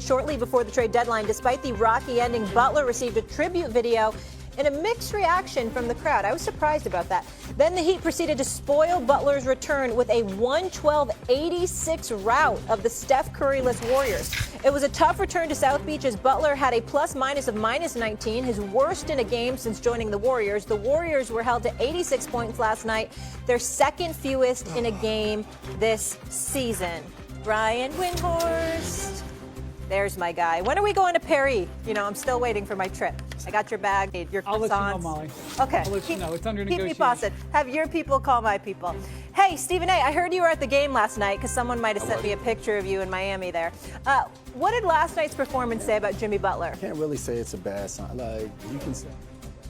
shortly before the trade deadline. Despite the rocky ending, Butler received a tribute video and a mixed reaction from the crowd. I was surprised about that. Then the Heat proceeded to spoil Butler's return with a 112-86 rout of the Steph Curry-less Warriors. It was a tough return to South Beach as Butler had a plus-minus of -19, his worst in a game since joining the Warriors. The Warriors were held to 86 points last night, their second fewest in a game this season. Brian Windhorst. There's my guy. When are we going to Paris? You know, I'm still waiting for my trip. I got your bag, your croissants. I'll let you know, Molly. Okay. I'll let you know. It's under negotiation. Keep me posted. Have your people call my people. Hey, Stephen A., I heard you were at the game last night because someone might have sent me a picture of you in Miami there. What did last night's performance say about Jimmy Butler? I can't really say it's a bad sign. Like, you can say.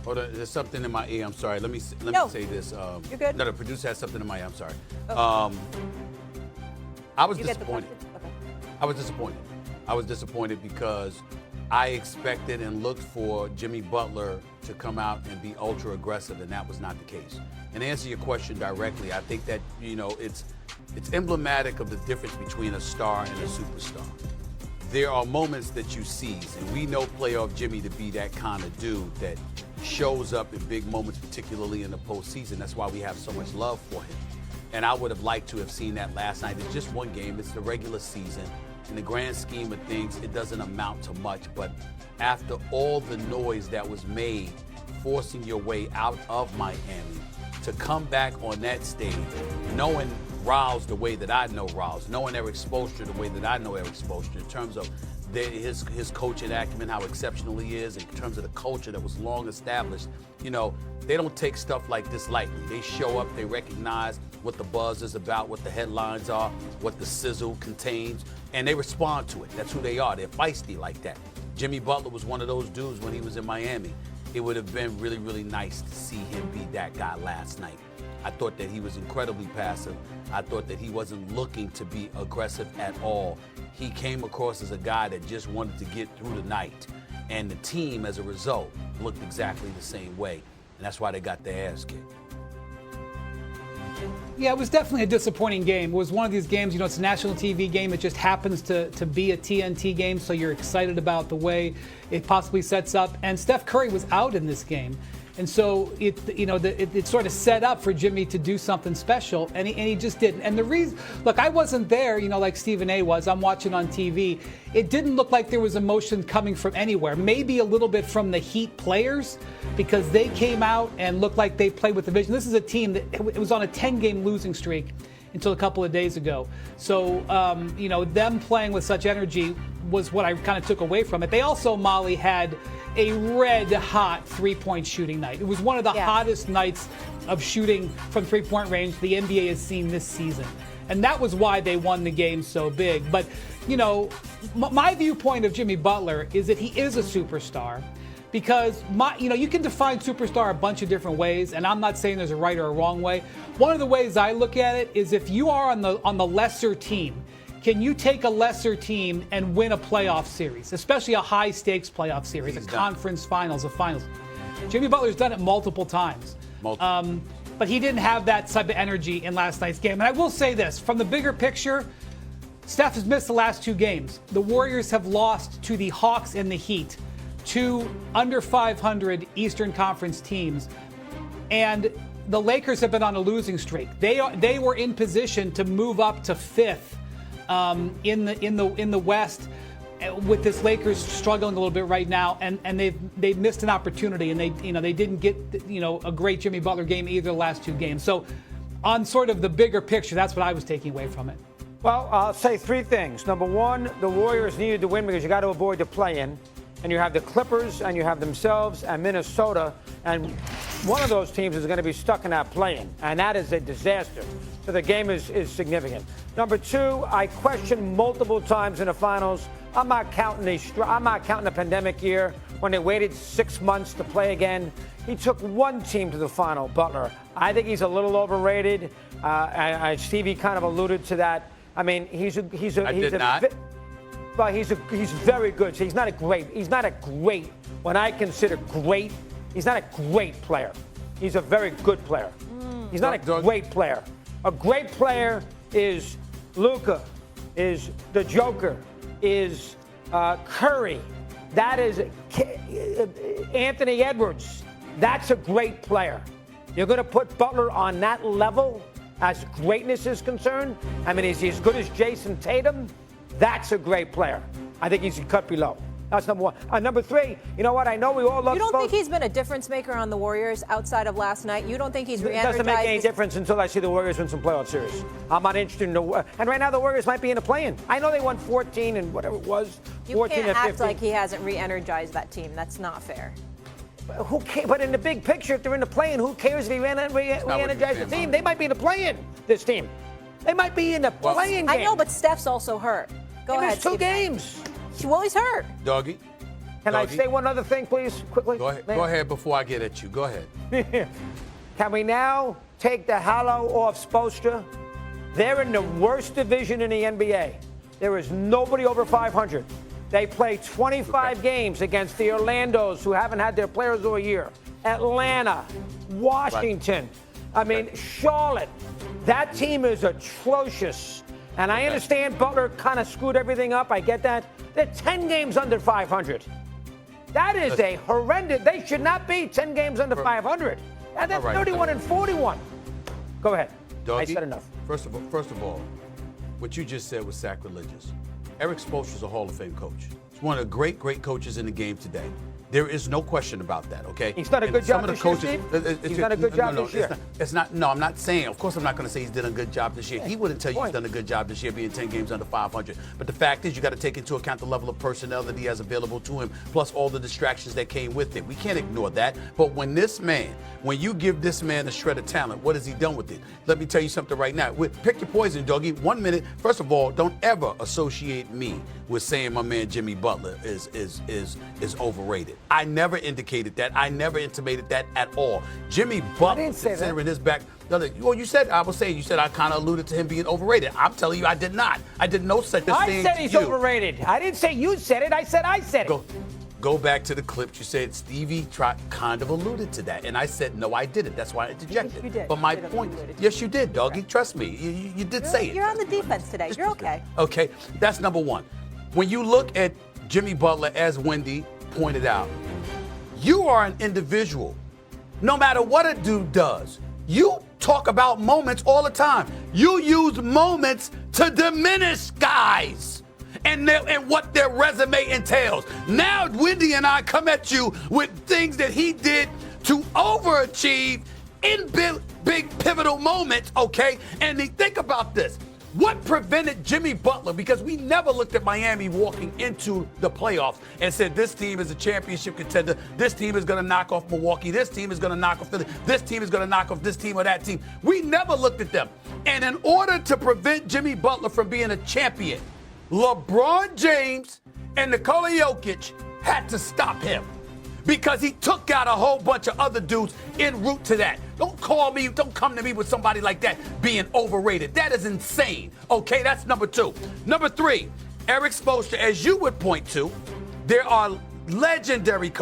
Hold on, there's something in my ear. I'm sorry. Let me say this. You're good. No, the producer has something in my ear. I'm sorry. Okay. I was disappointed. Okay. I was disappointed. I was disappointed because I expected and looked for Jimmy Butler to come out and be ultra aggressive, and that was not the case. And to answer your question directly, I think that, you know, it's emblematic of the difference between a star and a superstar. There are moments that you seize, and we know playoff Jimmy to be that kind of dude that shows up in big moments, particularly in the postseason. That's why we have so much love for him. And I would have liked to have seen that last night. It's just one game. It's the regular season. In the grand scheme of things, it doesn't amount to much. But after all the noise that was made, forcing your way out of Miami, to come back on that stage, knowing Riles the way that I know Riles, knowing Eric Spoelstra the way that I know Eric Spoelstra, in terms of his coaching acumen, how exceptional he is, in terms of the culture that was long established. You know, they don't take stuff like this lightly. They show up, they recognize what the buzz is about, what the headlines are, what the sizzle contains, and they respond to it. That's who they are. They're feisty like that. Jimmy Butler was one of those dudes when he was in Miami. It would have been really, really nice to see him be that guy last night. I thought that he was incredibly passive. I thought that he wasn't looking to be aggressive at all. He came across as a guy that just wanted to get through the night. And the team, as a result, looked exactly the same way. And that's why they got their ass kicked. Yeah, it was definitely a disappointing game. It was one of these games, you know, it's a national TV game. It just happens to be a TNT game, so you're excited about the way it possibly sets up. And Steph Curry was out in this game. And so it sort of set up for Jimmy to do something special, and he just didn't. And the reason, look, I wasn't there, you know, like Stephen A. was. I'm watching on TV. It didn't look like there was emotion coming from anywhere. Maybe a little bit from the Heat players, because they came out and looked like they played with a vision. This is a team that it was on a 10-game losing streak until a couple of days ago. So, you know, them playing with such energy was what I kind of took away from it. They also, Molly, had a red-hot three-point shooting night. It was one of the hottest nights of shooting from three-point range the NBA has seen this season. And that was why they won the game so big. But, you know, my viewpoint of Jimmy Butler is that he is a superstar. Because, you can define superstar a bunch of different ways, and I'm not saying there's a right or a wrong way. One of the ways I look at it is if you are on the lesser team, can you take a lesser team and win a playoff series, especially a high-stakes playoff series, a conference finals, a finals? Jimmy Butler's done it multiple times. But he didn't have that type of energy in last night's game. And I will say this, from the bigger picture, Steph has missed the last two games. The Warriors have lost to the Hawks and the Heat, two under 500 Eastern Conference teams. And the Lakers have been on a losing streak. They were in position to move up to fifth in the West, with this Lakers struggling a little bit right now, and they've missed an opportunity, and they didn't get a great Jimmy Butler game either the last two games. So on sort of the bigger picture, that's what I was taking away from it. Well, I'll say three things. Number one, the Warriors needed to win because you got to avoid the play-in. And you have the Clippers, and you have themselves, and Minnesota, and one of those teams is going to be stuck in that play-in, and that is a disaster. So the game is significant. Number two, I questioned multiple times in the finals. I'm not counting the pandemic year when they waited 6 months to play again. He took one team to the final, Butler. I think he's a little overrated. Stevie kind of alluded to that. I mean, he's very good. So he's not a great, when I consider great, he's not a great player. He's a very good player. He's not a great player. A great player is Luka, is the Joker, is Curry. That is Anthony Edwards. That's a great player. You're going to put Butler on that level as greatness is concerned? I mean, is he as good as Jason Tatum? That's a great player. I think he's cut below. That's number one. Number three, you know what? I know we all love. You don't think he's been a difference maker on the Warriors outside of last night? You don't think he's re-energized? It doesn't make any difference until I see the Warriors win some playoff series. I'm not interested in the. And right now the Warriors might be in a play-in. I know they won 14 and whatever it was. You 14 can't or 15. act like he hasn't re-energized that team. That's not fair. Who cares? But in the big picture, if they're in the play-in, who cares if he re-energized the team? They might be in the play-in. This team. They might be in the play-in game. I know, but Steph's also hurt. Go ahead. There's 2 games. Well, he's hurt. Doggy. Can I say one other thing, please, quickly? Go ahead before I get at you. Go ahead. Can we now take the halo off Spoelstra? They're in the worst division in the NBA. There is nobody over 500. They play 25 games against the Orlandos, who haven't had their players all year. Atlanta, Washington, Charlotte. That team is atrocious. And I understand Butler kind of screwed everything up. I get that. They're 10 games under 500. That is a horrendous. They should not be 10 games under 500. And that's 31 and 41. Go ahead. Doggy, I said enough. First of all, what you just said was sacrilegious. Eric Spoelstra is a Hall of Fame coach. He's one of the great coaches in the game today. There is no question about that, okay? He's done a good job this year, Steve? He's done a good job this year. No, I'm not saying. Of course, I'm not going to say he's done a good job this year. He wouldn't tell you he's done a good job this year being 10 games under 500. But the fact is, you got to take into account the level of personnel that he has available to him, plus all the distractions that came with it. We can't ignore that. But when you give this man a shred of talent, what has he done with it? Let me tell you something right now. Pick your poison, doggy. 1 minute. First of all, don't ever associate me with saying my man Jimmy Butler is overrated. I never indicated that. I never intimated that at all. Jimmy Butler, considering his back. Well, you said I kind of alluded to him being overrated. I'm telling you, I did not. I did no such thing. I said he's overrated. I didn't say you said it. I said it. Go back to the clips. You said Stevie kind of alluded to that, and I said no, I didn't. That's why I interjected. Yes, you did. But my point, yes, you did, doggy. Trust me, you did say it. You're on the defense today. You're okay. Okay, that's number one. When you look at Jimmy Butler, as Wendy pointed out, you are an individual. No matter what a dude does, you talk about moments all the time. You use moments to diminish guys and what their resume entails. Now, Wendy and I come at you with things that he did to overachieve in big pivotal moments, okay? And think about this. What prevented Jimmy Butler? Because we never looked at Miami walking into the playoffs and said, this team is a championship contender. This team is going to knock off Milwaukee. This team is going to knock off Philly. This team is going to knock off this team or that team. We never looked at them. And in order to prevent Jimmy Butler from being a champion, LeBron James and Nikola Jokic had to stop him, because he took out a whole bunch of other dudes en route to that. Don't come to me with somebody like that being overrated. That is insane. Okay, that's number two. Number three, Eric Spoelstra, as you would point to, there are legendary coaches.